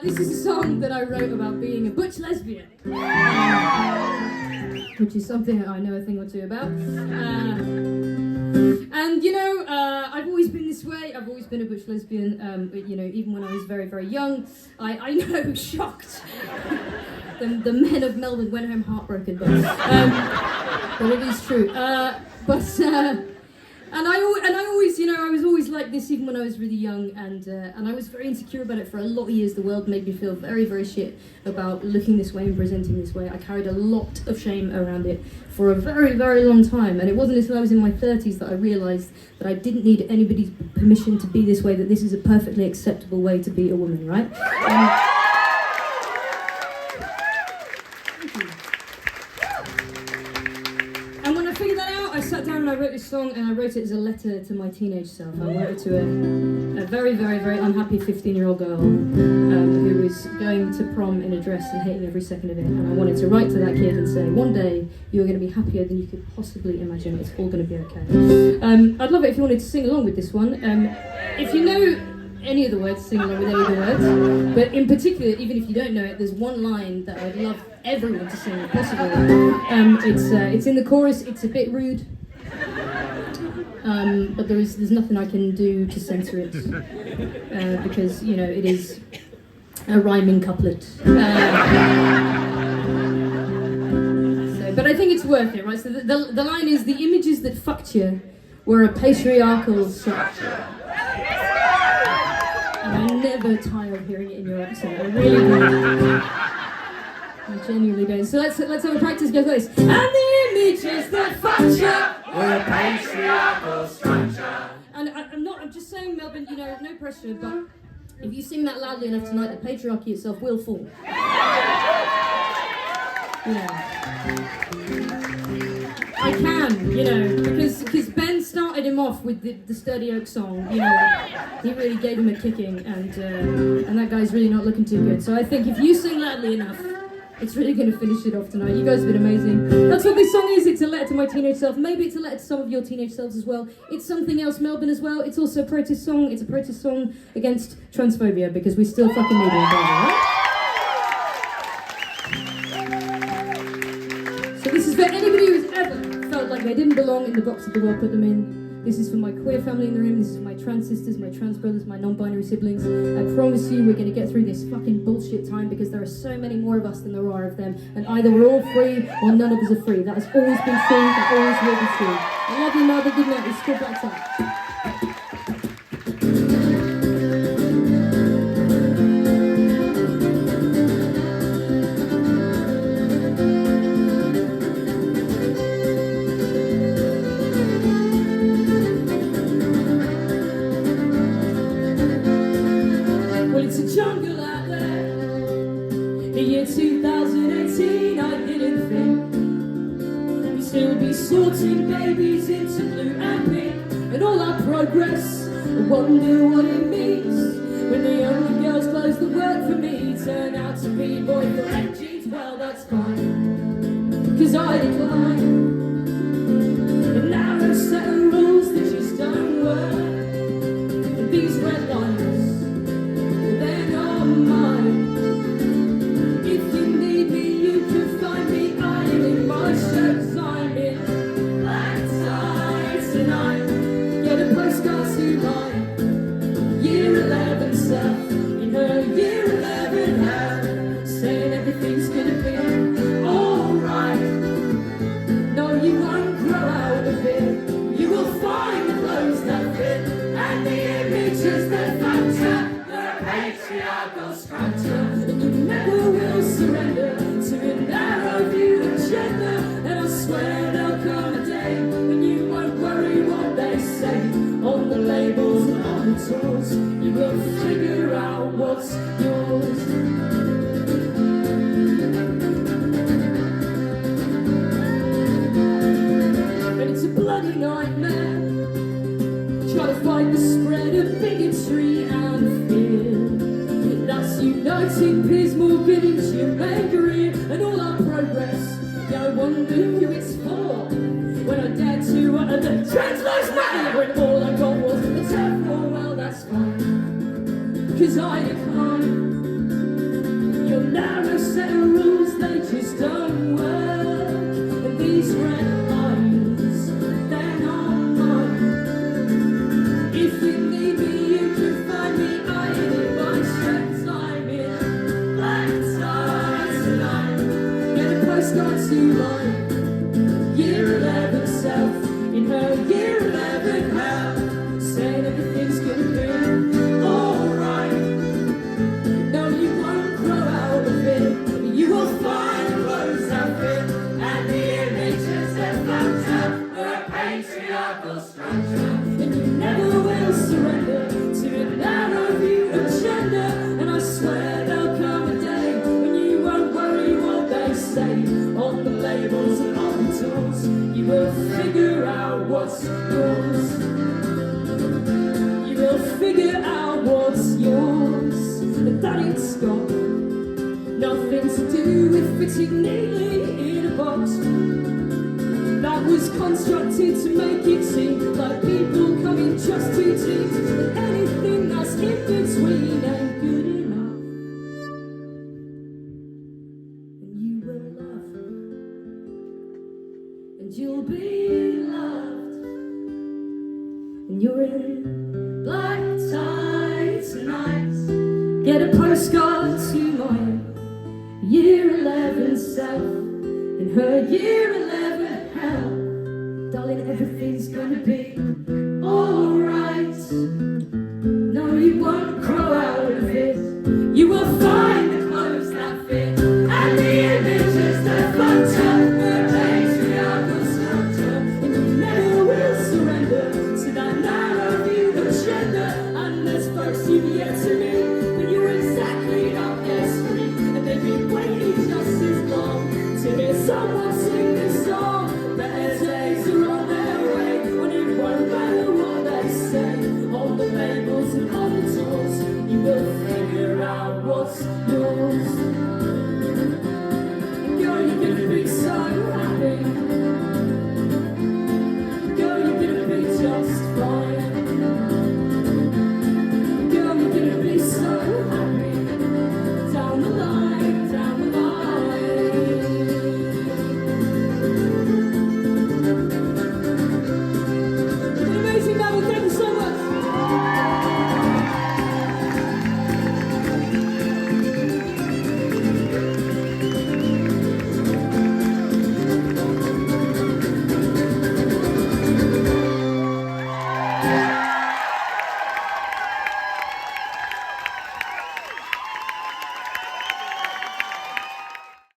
This is a song that I wrote about being a butch lesbian, which is something I know a thing or two about. And you know, I've always been this way. I've always been a butch lesbian. But, you know, even when I was very, very young, I know, shocked. The men of Melbourne went home heartbroken, but it is true. And I always, you know, I was always like this even when I was really young, and I was very insecure about it for a lot of years. The world made me feel very, very shit about looking this way and presenting this way. I carried a lot of shame around it for a very, very long time, and it wasn't until I was in my 30s that I realised that I didn't need anybody's permission to be this way, that this is a perfectly acceptable way to be a woman, right? I sat down and I wrote this song, and I wrote it as a letter to my teenage self. I wrote it to a very, very, very unhappy 15-year-old girl who was going to prom in a dress and hating every second of it. And I wanted to write to that kid and say, one day you're going to be happier than you could possibly imagine. It's all going to be okay. I'd love it if you wanted to sing along with this one. If you know any of the words, sing along with any of the words. But in particular, even if you don't know it, there's one line that I'd love everyone to sing if possible. It's in the chorus. It's a bit rude, but there's nothing I can do to censor it because, you know, it is a rhyming couplet. But I think it's worth it, right? So the line is, the images that fucked you were a patriarchal structure. And I never tire of hearing it in your accent. I really don't. I genuinely don't. So let's have a practice go like this. And the images that fucked you were a patriarchal structure. And I'm just saying, Melbourne, you know, no pressure, but if you sing that loudly enough tonight, the patriarchy itself will fall. Yeah. I can, you know, because Ben started him off with the Sturdy Oak song, you know, he really gave him a kicking, and that guy's really not looking too good. So I think if you sing loudly enough, it's really going to finish it off tonight. You guys have been amazing. That's what this song is. It's a letter to my teenage self. Maybe it's a letter to some of your teenage selves as well. It's something else, Melbourne, as well. It's also a protest song. It's a protest song against transphobia, because we still fucking need it, right? So this is for anybody who's ever felt like they didn't belong in the box that the world put them in. This is for my queer family in the room. This is for my trans sisters, my trans brothers, my non-binary siblings. I promise you we're going to get through this fucking bullshit time, because there are so many more of us than there are of them. And either we're all free or none of us are free. That has always been true. That always will be true. I love you, Mother. Good night. It's still back time. Jungle out there. The year 2018, I didn't think we'd still be sorting babies into blue and pink, and all our progress. I wonder what it means when the only girls' clothes that work for me turn out to be boyfriend jeans. Well, that's fine, 'cause I decline the narrow set of rules that just don't work. And these red lines, mine. If you need me, you can find me. I am in my shirts, I'm in black ties tonight. Get a postcard to my year 11 self, in her year 11 hair, saying everything's gonna be alright. No, you won't grow out of it. You will find the clothes that fit, and the images that factor. Patriarchal structure, and you never will surrender to a narrow view of gender. And I swear there'll come a day when you won't worry what they say on the labels and on the tools. You will figure out what's yours. And it's a bloody nightmare. Try to fight the spread of bigotry and fear. That's uniting Piers Morgan into your main career, and all our progress. Yeah, I wonder who it's for. When I dared to utter the trans lives matter, when all I got was the temporal. Well, that's fine, 'cause I decline they just don't work. And these red lines, they're not mine. If you need me, you can find me ironing in my shirt. I'm in black ties tonight. Get a postcard to my year 11 self in her year 11 hell, saying everything's gonna be alright. No, you won't grow out of it. You will find clothes that fit, and the images that float out are a patriarchal structure. And you never will surrender to a narrow view agenda. And I swear there'll come a day when you won't worry what they say on the labels and on the tools. You will figure out what's yours. You will figure out what's yours. And that it's got nothing to do with fitting neatly in a box that was constructed to make it seem like people come in just two teams, and anything that's in between ain't good enough. And you will love, and you'll be loved, and you're in black tie tonight. Get a postcard to my year 11 self in her year 11 hell. Darling, everything's gonna be alright. No, you won't grow out of it. You will find the clothes that fit, and the images that float up the patriarchal structure. And you never will surrender to that narrow view agenda. And there's folks you've yet to meet, but you're exactly up their street, and they've been waiting just as long to hear someone sing this song. Better days are on their way, when it won't matter what they say on the labels and on the tools. You will figure out what's yours.